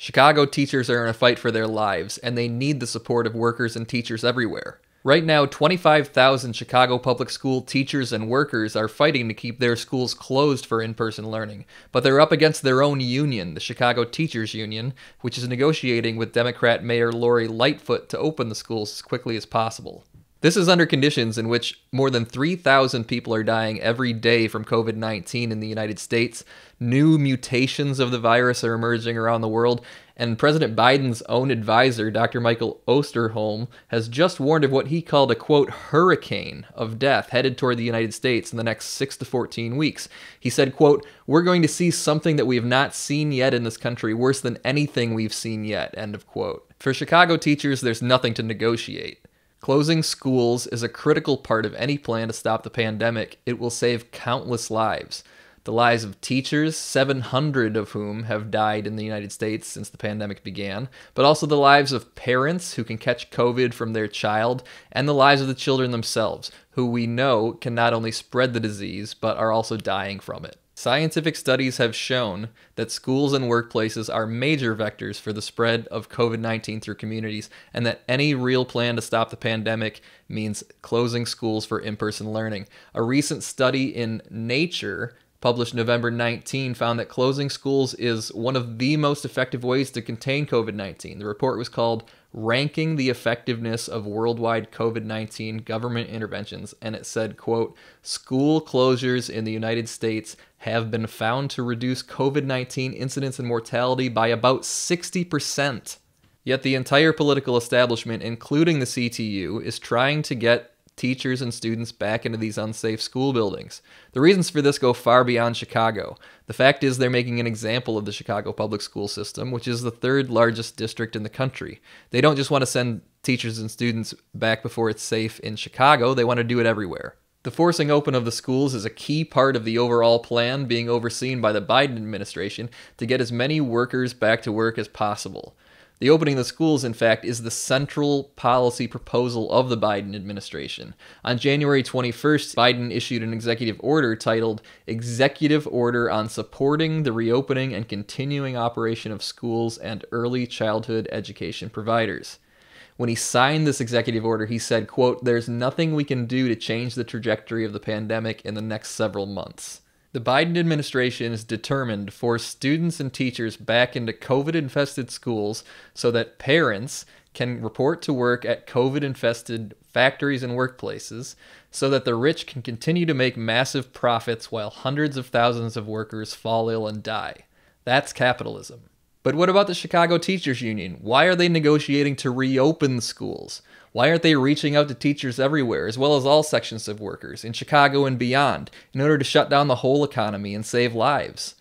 Chicago teachers are in a fight for their lives, and they need the support of workers and teachers everywhere. Right now, 25,000 Chicago public school teachers and workers are fighting to keep their schools closed for in-person learning, but they're up against their own union, the Chicago Teachers Union, which is negotiating with Democrat Mayor Lori Lightfoot to open the schools as quickly as possible. This is under conditions in which more than 3,000 people are dying every day from COVID-19 in the United States, new mutations of the virus are emerging around the world, and President Biden's own advisor, Dr. Michael Osterholm, has just warned of what he called a, quote, hurricane of death headed toward the United States in the next 6 to 14 weeks. He said, quote, "We're going to see something that we have not seen yet in this country, worse than anything we've seen yet," end of quote. For Chicago teachers, there's nothing to negotiate. Closing schools is a critical part of any plan to stop the pandemic. It will save countless lives. The lives of teachers, 700 of whom have died in the United States since the pandemic began, but also the lives of parents who can catch COVID from their child, and the lives of the children themselves, who we know can not only spread the disease, but are also dying from it. Scientific studies have shown that schools and workplaces are major vectors for the spread of COVID-19 through communities, and that any real plan to stop the pandemic means closing schools for in-person learning. A recent study in Nature, published November 19, found that closing schools is one of the most effective ways to contain COVID-19. The report was called Ranking the Effectiveness of Worldwide COVID-19 Government Interventions, and it said, quote, "School closures in the United States have been found to reduce COVID-19 incidence and mortality by about 60%. Yet the entire political establishment, including the CTU, is trying to get teachers and students back into these unsafe school buildings. The reasons for this go far beyond Chicago. The fact is they're making an example of the Chicago public school system, which is the third largest district in the country. They don't just want to send teachers and students back before it's safe in Chicago, they want to do it everywhere. The forcing open of the schools is a key part of the overall plan being overseen by the Biden administration to get as many workers back to work as possible. The opening of the schools, in fact, is the central policy proposal of the Biden administration. On January 21st, Biden issued an executive order titled Executive Order on Supporting the Reopening and Continuing Operation of Schools and Early Childhood Education Providers. When he signed this executive order, he said, quote, "There's nothing we can do to change the trajectory of the pandemic in the next several months." The Biden administration is determined to force students and teachers back into COVID-infested schools so that parents can report to work at COVID-infested factories and workplaces, so that the rich can continue to make massive profits while hundreds of thousands of workers fall ill and die. That's capitalism. But what about the Chicago Teachers Union? Why are they negotiating to reopen schools? Why aren't they reaching out to teachers everywhere, as well as all sections of workers, in Chicago and beyond, in order to shut down the whole economy and save lives?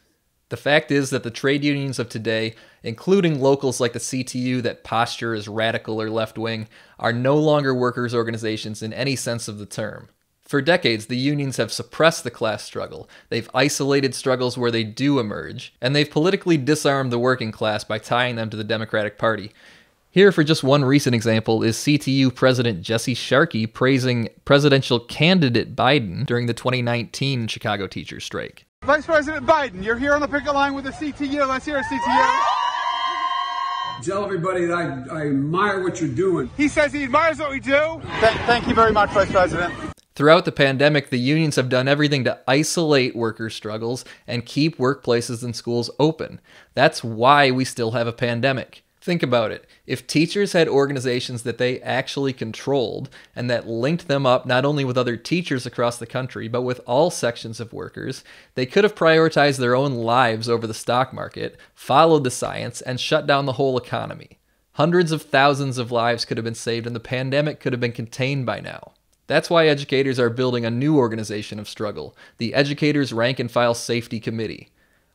The fact is that the trade unions of today, including locals like the CTU that posture as radical or left-wing, are no longer workers' organizations in any sense of the term. For decades, the unions have suppressed the class struggle, they've isolated struggles where they do emerge, and they've politically disarmed the working class by tying them to the Democratic Party. Here, for just one recent example, is CTU President Jesse Sharkey praising presidential candidate Biden during the 2019 Chicago teachers' strike. Vice President Biden, you're here on the picket line with the CTU. Let's hear it, CTU. Tell everybody that I admire what you're doing. He says he admires what we do. Thank you very much, Vice President. Throughout the pandemic, the unions have done everything to isolate worker struggles and keep workplaces and schools open. That's why we still have a pandemic. Think about it. If teachers had organizations that they actually controlled and that linked them up not only with other teachers across the country, but with all sections of workers, they could have prioritized their own lives over the stock market, followed the science, and shut down the whole economy. Hundreds of thousands of lives could have been saved and the pandemic could have been contained by now. That's why educators are building a new organization of struggle, the Educators Rank and File Safety Committee.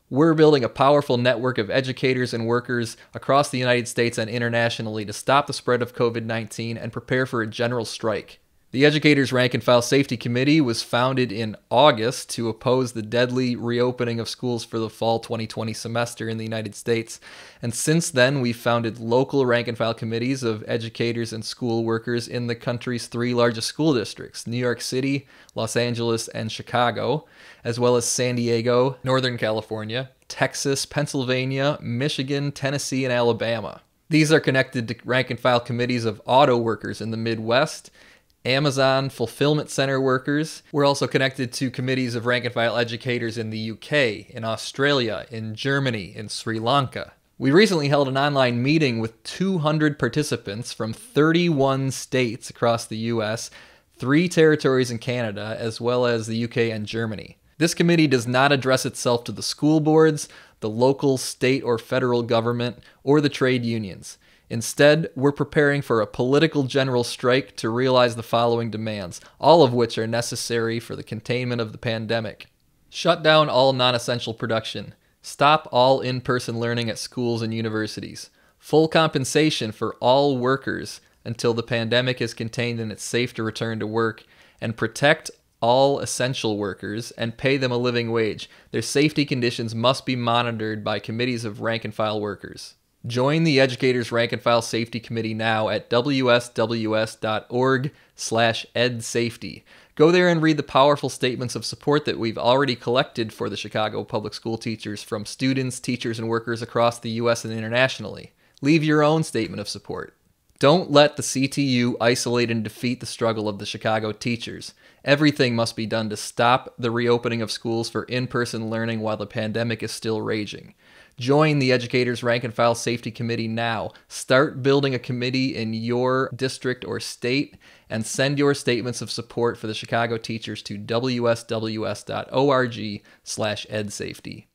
We're building a powerful network of educators and workers across the United States and internationally to stop the spread of COVID-19 and prepare for a general strike. The Educators Rank and File Safety Committee was founded in August to oppose the deadly reopening of schools for the fall 2020 semester in the United States. And since then, we've founded local rank and file committees of educators and school workers in the country's 3 largest school districts, New York City, Los Angeles, and Chicago, as well as San Diego, Northern California, Texas, Pennsylvania, Michigan, Tennessee, and Alabama. These are connected to rank and file committees of auto workers in the Midwest, Amazon fulfillment center workers. We're also connected to committees of rank and file educators in the UK, in Australia, in Germany, in Sri Lanka. We recently held an online meeting with 200 participants from 31 states across the US, 3 territories in Canada, as well as the UK and Germany. This committee does not address itself to the school boards, the local, state, or federal government, or the trade unions. Instead, we're preparing for a political general strike to realize the following demands, all of which are necessary for the containment of the pandemic. Shut down all non-essential production. Stop all in-person learning at schools and universities. Full compensation for all workers until the pandemic is contained and it's safe to return to work. And protect all essential workers and pay them a living wage. Their safety conditions must be monitored by committees of rank and file workers. Join the Educators Rank and File Safety Committee now at wsws.org/edsafety. Go there and read the powerful statements of support that we've already collected for the Chicago public school teachers from students, teachers, and workers across the U.S. and internationally. Leave your own statement of support. Don't let the CTU isolate and defeat the struggle of the Chicago teachers. Everything must be done to stop the reopening of schools for in-person learning while the pandemic is still raging. Join the Educators Rank and File Safety Committee now. Start building a committee in your district or state and send your statements of support for the Chicago teachers to wsws.org/edsafety.